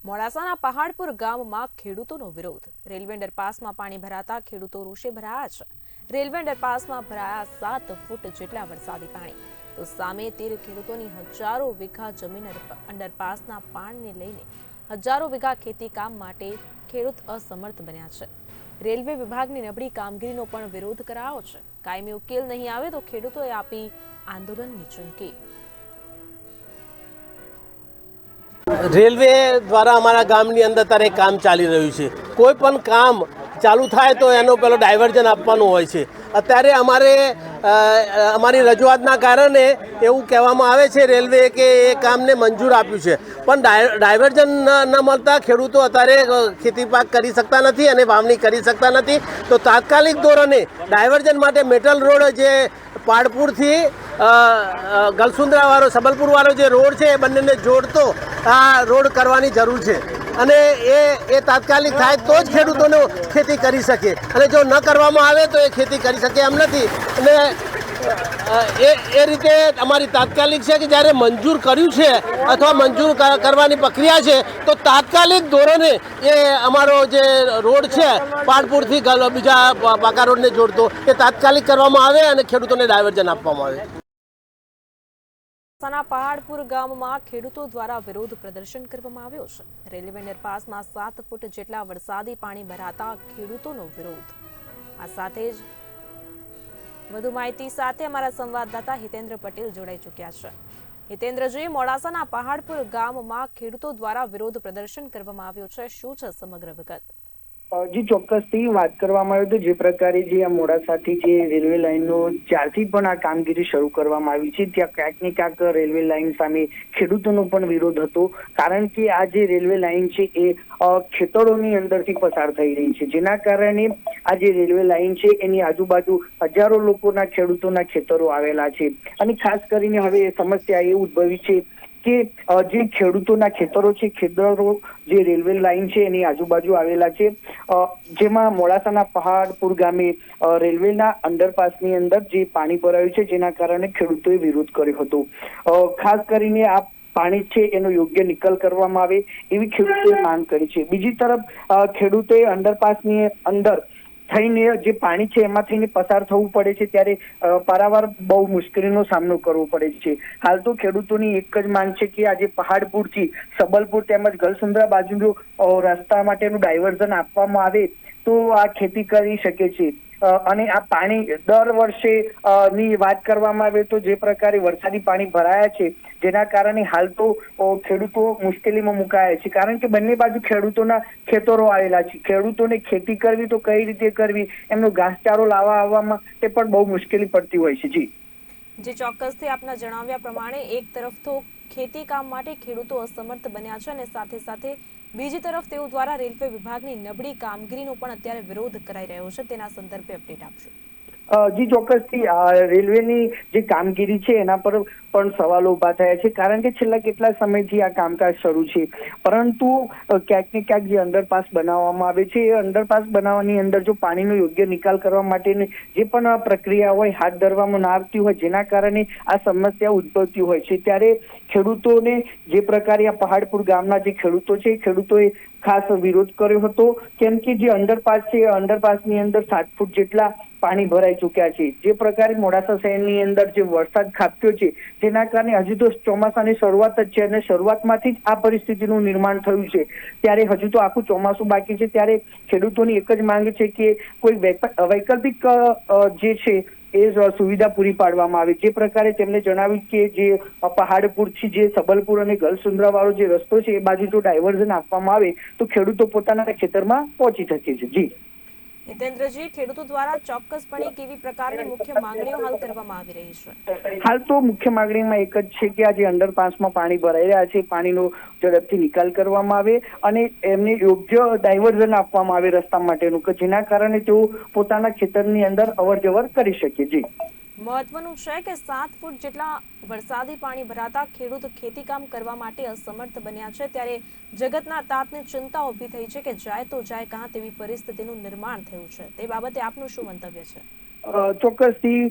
મોડાસાના પહાડપુર ગામમાં ખેડૂતોનો વિરોધ। રેલવે અંડરપાસમાં પાણી ભરાતા ખેડૂતો રોષે ભરાયા છે। રેલવે અંડરપાસમાં ભરાયા 7 ફૂટ જેટલા વરસાદી પાણી, તો સામે તીર ખેડૂતોની હજારો વીઘા જમીન અંડરપાસના પાણીને લઈને હજારો વીઘા ખેતી કામ માટે ખેડૂત અસમર્થ બન્યા છે। રેલવે વિભાગની નબળી કામગીરીનો પણ વિરોધ કરાયો છે। કાયમી ઉકેલ નહીં આવે તો ખેડૂતોએ આપી આંદોલનની ચીમકી। રેલવે દ્વારા અમારા ગામની અંદર અત્યારે કામ ચાલી રહ્યું છે। કોઈ પણ કામ ચાલુ થાય તો એનો પેલો ડાયવર્ઝન આપવાનું હોય છે। અત્યારે અમારી રજૂઆતના કારણે એવું કહેવામાં આવે છે રેલવે કે એ કામને મંજૂર આપ્યું છે, પણ ડાયવર્ઝન ન મળતા ખેડૂતો અત્યારે ખેતી પાક કરી શકતા નથી અને વાવણી કરી શકતા નથી। તો તાત્કાલિક ધોરણે ડાયવર્ઝન માટે મેટલ રોડ જે પાડપુરથી ગલસુંદરાવાળો સબલપુરવાળો જે રોડ છે એ બંનેને જોડતો આ રોડ કરવાની જરૂર છે અને એ તાત્કાલિક થાય તો જ ખેડૂતોને ખેતી કરી શકે, અને જો ન કરવામાં આવે તો એ ખેતી કરી શકે એમ નથી। અને એ રીતે અમારી તાત્કાલિક છે કે જ્યારે મંજૂર કર્યું છે અથવા મંજૂર કરવાની પ્રક્રિયા છે તો તાત્કાલિક ધોરણે એ અમારો જે રોડ છે પાડપુરથી બીજા પાકા રોડને જોડતો એ તાત્કાલિક કરવામાં આવે અને ખેડૂતોને ડાયવર્ઝન આપવામાં આવે। પહાડપુર ગામમાં ખેડૂતો દ્વારા વિરોધ પ્રદર્શન કરવામાં આવ્યો છે। રેલવે અંડરપાસમાં 7 ફૂટ જેટલા વરસાદી પાણી ભરાતા ખેડૂતોનો વિરોધ। આ સાથે જ વધુ માહિતી સાથે અમારા સંવાદદાતા હિતેન્દ્ર પટેલ જોડાઈ ચૂક્યા છે। હિતેન્દ્રજી, મોડાસાના પહાડપુર ગામમાં ખેડૂતો દ્વારા વિરોધ પ્રદર્શન કરવામાં આવ્યો છે, શું છે સમગ્ર વિગત? જી ચોક્કસથી વાત કરવામાં આવે તો જે પ્રકારે જે આ મોડાસાથી જે રેલવે લાઈનનો જ્યારથી પણ આ કામગીરી શરૂ કરવામાં આવી છે ત્યાં ક્યાંક ને ક્યાંક રેલવે લાઈન સામે ખેડૂતોનો પણ વિરોધ હતો, કારણ કે આ જે રેલવે લાઈન છે એ ખેતરોની અંદરથી પસાર થઈ રહી છે, જેના કારણે આ જે રેલવે લાઈન છે એની આજુબાજુ હજારો લોકોના ખેડૂતોના ખેતરો આવેલા છે। અને ખાસ કરીને હવે એ સમસ્યા એ ઉદ્ભવી છે કે જે ખેડૂતોના ખેતરો છે, ખેતરો જે રેલવે લાઈન છે એની આજુબાજુ આવેલા છે, જેમાં મોડાસાના પહાડપુર ગામે રેલવેના અંડરપાસની અંદર જે પાણી ભરાયું છે જેના કારણે ખેડૂતોએ વિરોધ કર્યો હતો। ખાસ કરીને આ પાણી છે એનો યોગ્ય નિકાલ કરવામાં આવે એવી ખેડૂતોએ માંગ કરી છે। બીજી તરફ ખેડૂતોએ અંડરપાસની અંદર થઈને જે પાણી છે એમાં થઈને પસાર થવું પડે છે, ત્યારે પારાવાર બહુ મુશ્કેલીનો સામનો કરવો પડે છે। હાલ તો ખેડૂતોની એક જ માંગ છે કે આજે પહાડપુરથી સબલપુર તેમજ ગલસુંદરા બાજુનો રસ્તા માટેનું ડાયવર્ઝન આપવામાં આવે તો આ ખેતી કરી શકે છે। અને આ પાણી દર વર્ષે ની વાત કરવામાં આવે તો જે પ્રકારે વરસાદી પાણી ભરાયા છે જેના કારણે હાલ તો ખેડૂતો મુશ્કેલીમાં મુકાયા છે, કારણ કે બંને બાજુ ખેડૂતોના ખેતરો આવેલા છે। ખેડૂતોને ખેતી કરવી તો કઈ રીતે કરવી, એમનો ઘાસચારો લાવવા આવવામાં તે પણ બહુ મુશ્કેલી પડતી હોય છે। જી ચોક્કસથી આપના જણાવ્યા પ્રમાણે એક તરફ તો ખેતી કામ માટે ખેડૂતો અસમર્થ બન્યા છે અને સાથે સાથે બીજી તરફ તેઓ દ્વારા રેલવે વિભાગની નબળી કામગીરીનો પણ અત્યારે વિરોધ કરાઈ રહ્યો છે, તેના સંદર્ભે અપડેટ આપશો? જી ચોક્કસથી રેલવેની જે કામગીરી છે એના પર પણ સવાલો ઉભા થયા છે, કારણ કે છેલ્લા કેટલા સમયથી આ કામકાજ શરૂ છે, પરંતુ ક્યાંક ને ક્યાંક જે અંડરપાસ બનાવવામાં આવે છે એ અંડરપાસ બનાવવાની અંદર જો પાણીનો યોગ્ય નિકાલ કરવા માટેની જે પણ પ્રક્રિયા હોય હાથ ધરવામાં ના આવતી હોય જેના કારણે આ સમસ્યા ઉદ્ભવતી હોય છે, ત્યારે ખેડૂતોને જે પ્રકારે આ પહાડપુર ગામના જે ખેડૂતો છે ખેડૂતોએ ખાસ વિરોધ કર્યો હતો, કેમ કે જે અંડરપાસ છે અંડરપાસની અંદર 7 ફૂટ જેટલા પાણી ભરાઈ ચૂક્યા છે। જે પ્રકારે મોડાસા શહેરની અંદર જે વરસાદ ખાબક્યો છે જેના કારણે હજુ તો ચોમાસાની શરૂઆત જ છે અને શરૂઆતમાંથી જ આ પરિસ્થિતિનું નિર્માણ થયું છે, ત્યારે હજુ તો આખું ચોમાસું બાકી છે। ત્યારે ખેડૂતોની એક જ માંગ છે કે કોઈ વૈકલ્પિક જે છે એ સુવિધા પૂરી પાડવામાં આવે। જે પ્રકારે તેમણે જણાવ્યું કે જે પહાડપુરથી જે સબલપુર અને ગલસુંદરા વાળો જે રસ્તો છે એ બાજુ જો ડાયવર્ઝન આપવામાં આવે તો ખેડૂતો પોતાના ખેતરમાં પહોંચી શકે છે। જી હિતેન્દ્રજી, ખેડૂતો દ્વારા ચોક્કસપણે કેવી પ્રકારની મુખ્ય માંગણીઓ હાલ કરવામાં આવી રહી છે? હાલ તો મુખ્ય માંગણીમાં એક જ છે કે આ જે અંડરપાસમાં પાણી ભરાઈ રહ્યા છે પાણીનો ઝડપથી નિકાલ કરવામાં આવે અને એમને યોગ્ય ડાયવર્ઝન આપવામાં આવે રસ્તા માટેનું, કે જેના કારણે તેઓ પોતાના ખેતરની અંદર અવર જવર કરી શકે। જી મહત્વનું છે કે 7 ફૂટ જેટલા વરસાદી પાણી ભરાતા ખેડૂત ખેતી કામ કરવા માટે અસમર્થ બન્યા છે, ત્યારે જગતના તાતને ચિંતા ઊભી થઈ છે કે જાય તો જાય કહાં તેવી પરિસ્થિતિનું નિર્માણ થયું છે, તે બાબતે આપનું શું મંતવ્ય છે? ચોક્કસથી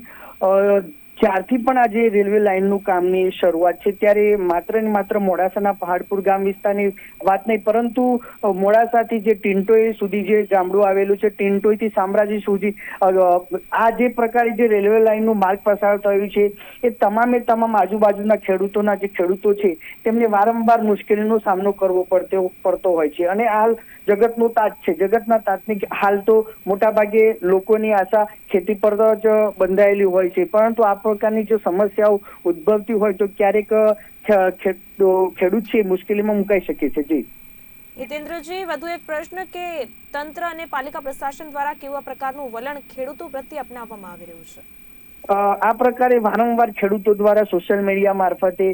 જ્યારથી પણ આજે રેલવે લાઇનનું કામની શરૂઆત છે ત્યારે માત્ર ને માત્ર મોડાસાના પહાડપુર ગામ વિસ્તારની વાત નહીં, પરંતુ મોડાસાથી જે ટિન્ટોઈ સુધી જે ગામડું આવેલું છે, ટિન્ટોઈથી શામળાજી સુધી આ જે પ્રકારે જે રેલવે લાઇનનું માર્ગ પસાર થયું છે એ તમામ આજુબાજુના ખેડૂતો છે તેમને વારંવાર મુશ્કેલીનો સામનો કરવો પડતો હોય છે. અને હાલ જગતનું તાત છે, જગતના તાતની હાલ તો મોટાભાગે લોકોની આશા ખેતી પર જ બંધાયેલી હોય છે, પરંતુ આ પ્રકારની જો સમસ્યાઓ ઉદ્ભવતી હોય તો ક્યારેક ખેડૂત છે મુશ્કેલીમાં મુકાઈ શકે છે. જી હિતેન્દ્રજી, વધુ એક પ્રશ્ન કે તંત્ર અને પાલિકા પ્રશાસન દ્વારા કેવા પ્રકારનું વલણ ખેડૂતો પ્રત્યે અપનાવવામાં આવી રહ્યું છે? આ પ્રકારે વારંવાર ખેડૂતો દ્વારા સોશિયલ મીડિયા મારફતે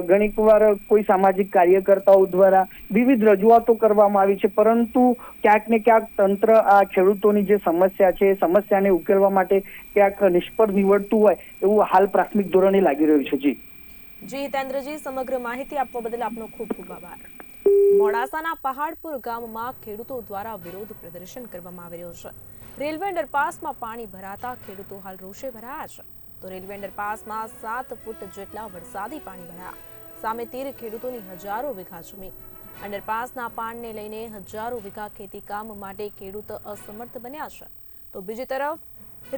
ઘણીક વાર કોઈ સામાજિક કાર્યકર્તાઓ દ્વારા વિવિધ રજૂઆતો કરવામાં આવી છે, પરંતુ ક્યાંક ને ક્યાંક તંત્ર આ ખેડૂતોની જે સમસ્યા છે એ સમસ્યાને ઉકેલવા માટે ક્યાંક નિષ્ફળ નીવડતું હોય એવું હાલ પ્રાથમિક ધોરણે લાગી રહ્યું છે. જી હિતેન્દ્રજી, સમગ્ર માહિતી આપવા બદલ આપનો ખૂબ ખૂબ આભાર. મોડાસાના પહાડપુર ગામમાં ખેડૂતો દ્વારા વિરોધ પ્રદર્શન કરવામાં આવી રહ્યો છે. રેલવે અંડરપાસમાં પાણી ભરાતા ખેડૂતો હાલ રોષે ભરાયા છે. તો રેલવે અંડરપાસમાં 7 ફૂટ જેટલા વરસાદી પાણી ભરાયા. સામે તીર ખેડૂતોની હજારો વીઘા જમીન. અંડરપાસના પાણીને લઈને હજારો વીઘા ખેતી કામ માટે ખેડૂત અસમર્થ બન્યા છે. તો બીજી તરફ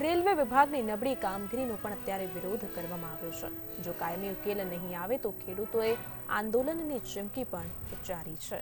રેલવે વિભાગની નબળી કામગીરીનો પણ અત્યારે વિરોધ કરવામાં આવ્યો છે. જો કાયમી ઉકેલ નહીં આવે તો ખેડૂતોએ આંદોલનની ચીમકી પણ ઉચ્ચારી છે.